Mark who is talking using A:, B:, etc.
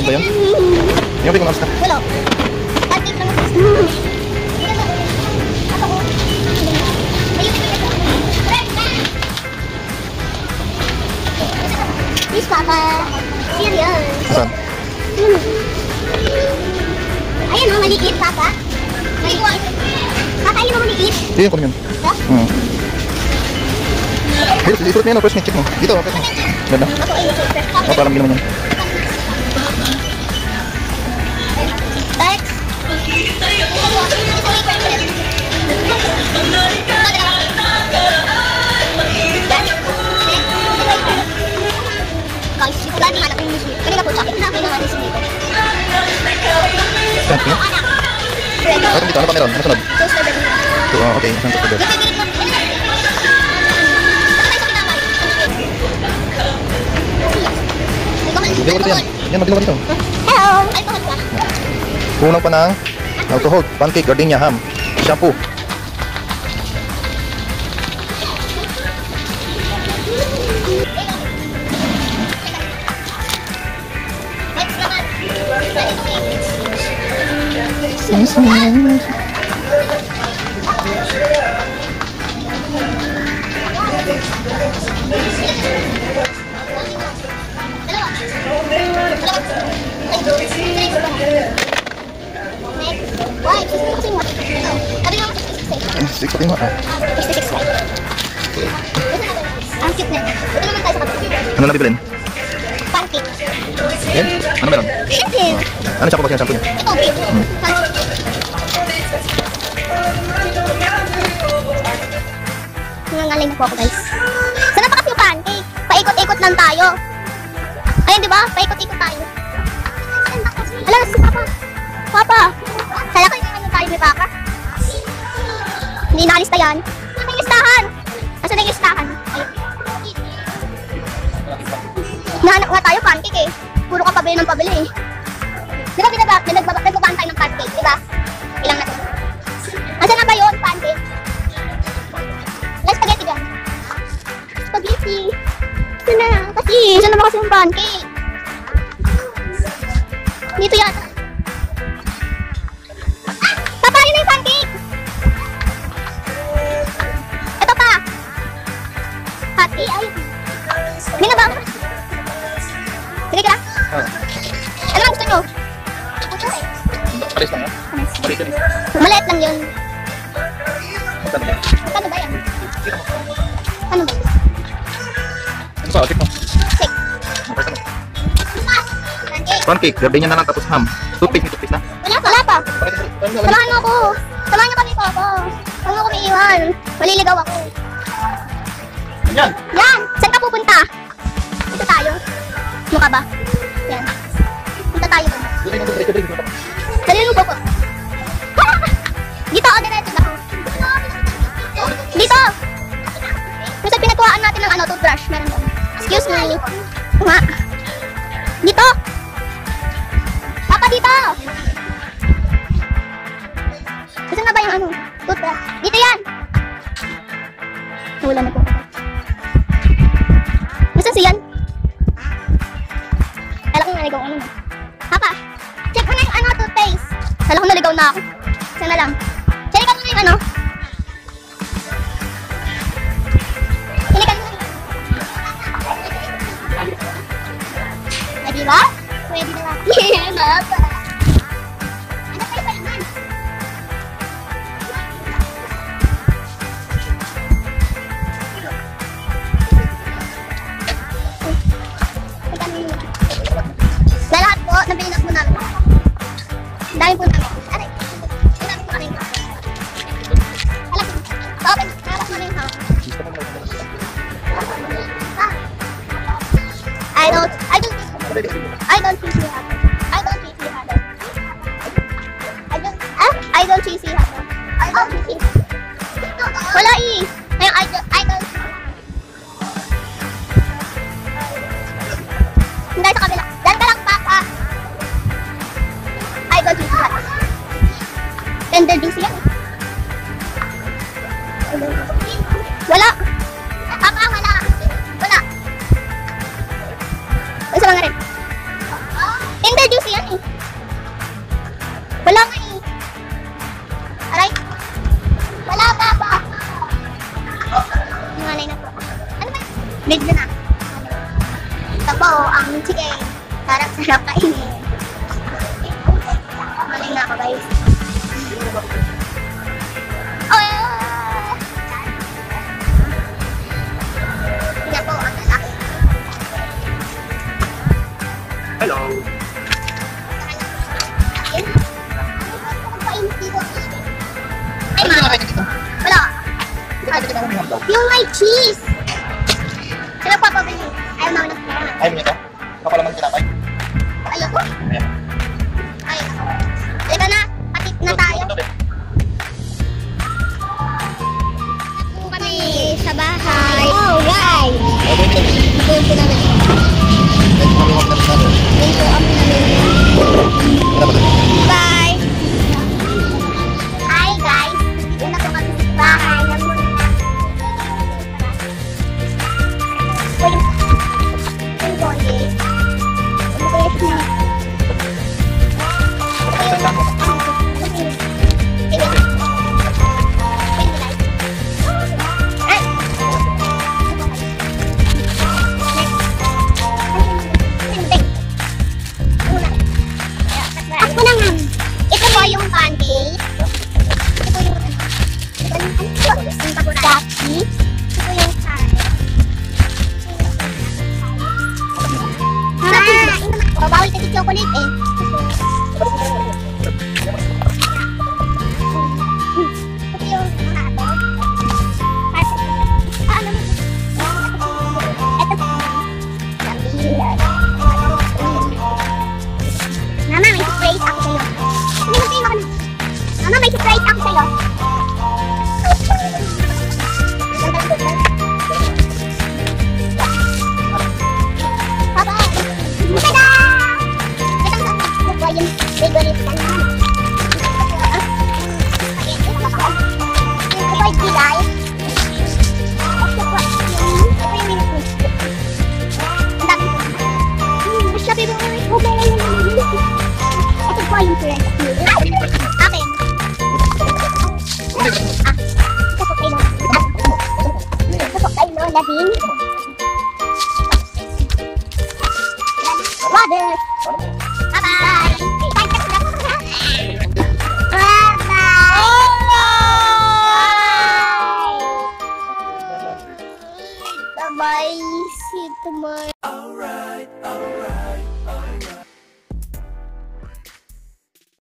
A: ba yan? Yung bigong amsta.
B: Wala. Pancake lang ang Please, Papa. Serious.
A: Asan?
B: Ayan o, maliit, Papa. Papa, ayun o, maliit.
A: Hindi, kunin yun. Isuot mo yan, first check mo. Dito, first mo. Ganda. O, parang ginaman yan.
B: Next. Guys, ito lagi hanap yung music. Kanina po, sakit na naman yung music.
A: Saan mo? Ano dito? Ano pa meron? Ano sunod?
B: Toast na ba?
A: Okay. Saan toast na ba? Hindi ko dito yan. Yan, magdilaw ka dito.
B: Hello! Alcohol ka?
A: Kulang pa ng alcohol, pancake, gardenia, ham, shampoo. Six pati mo.
B: Ang cute na. Ito naman tayo sa kapatid.
A: Ano na bibilin?
B: Pancake.
A: Yan? Ano meron?
B: Siyempre.
A: Ano siya kapag shampoo niya?
B: Ito, pancake. Nangaling na po ako, guys. Sana pa kasi yung pancake? Paikot-ikot lang tayo. Ayun, di ba? Paikot-ikot tayo. Alam, si Papa. Papa. Kala ko yung ano tayo ni Papa. Hindi nakalista yan. Nasaan yung listahan? Nasaan yung listahan? Ayun. Nahanap nga tayo pancake eh. Puro ka pabili ng pabili eh. Di ba nagbabaan tayo ng pancake? Di ba? Ilang natin. Nasaan na ba yun? Pancake? May spaghetti dyan. Spaghetti. Saan na? Kasi, saan naman kasi yung pancake? Dito yan. Papa, yun na yung pancake! Ito pa! Hati, ayun. Hindi na ba? Sige ka lang. Ano ang gusto nyo?
A: Palis lang yan? Palis yan.
B: Maliit lang yun.
A: Magkano ba?
B: Ano ba yan? Ano ba?
A: Ano sa atik mo?
B: Steak.
A: Pancake, gardenia na lang tapos ham. Toothpaste na.
B: Wala pa. Samahan mo ako. Samahan niyo kami, Papa. Huwag mo kami iwan. Maliligaw ako.
A: Yan!
B: Yan! Saan ka pupunta? Dito tayo. Mukha ba? Yan. Punta tayo doon. Dali mo po. Dito, o diretso na. Dito! Kung saan pinagkuhaan natin ng toothbrush, meron doon. Excuse me. Nga. Dito! Papa, dito! Saan na ba yung toothbrush? Dito yan! Nawala na po. Nasaan siyan? Kala ko naligaw ano na. Papa, check mo na yung toothpaste. Kala ko naligaw na ako. Sana lang. Check mo na yung Hilikan mo na. Diba? Pwede na lang. Yeah, Papa. Ano kayo pa naman? Lahat po, nabili na po namin. Dahil po namin. Aray. Dahil po kami. Alam po. Open. Harap mo na yung house. I don't think you have it. I don't think you have it. I don't think you have it. Wala eh. Ngayon, I don't. Hindi sa kabila. Dan ka lang, Papa. I don't think you have it. Tender juice yan. Wala. Papa, wala. Wala. Isa lang nga rin. Tender juice yan eh. Wala nga eh. Aray. Wala pa ba? Nangalay na po. Ano ba? Medyo na. Ito po, ang chicken. Sarap kainin. Nangalay na ako guys. Oh! Hindi po, ang lalaki.
C: Hello.
B: Ay,
A: Ano
B: ma.
A: yung kayo dito?
B: Wala.
A: Hindi ka dito ng hotdog.
B: Yung may cheese. Sino pa pabili? Ayaw naman ng pera.
A: Ayaw mo nito? Ako lang tinapay.
B: Ayaw ko.
A: Ayan.
B: Ayaw ko. Teka na. Patit na tayo. Po kami sa bahay. Oh, guys.
A: Oh, doon kita.
B: Doon po namin.
A: Doon kami huwag na rin natin.
B: Doon po kami namin.
A: Ano ba doon?
B: Bye. Hi, guys. Dito na po kami sa bahay. Yung bondi. Ano ba yun?
A: Kapag lang mo.
B: Ako na nga. Ito po yung pancake. Ito po yung yung takoyaki. Ito po yung salad. Oh, bawal kasi chocolate eh. Ito yung ano. Ano mo? Ito po. Mama, may surprise ako sa'yo. Mama, may surprise ako sa'yo. Papa! Tada! Ito po yung favorite ka naman. Ito po yung gilay. Ito po yung minute. Ang dami po. Sabi mo, ito po yung friend. Akin. Ito po kay Lola. Ito po kay Lola din.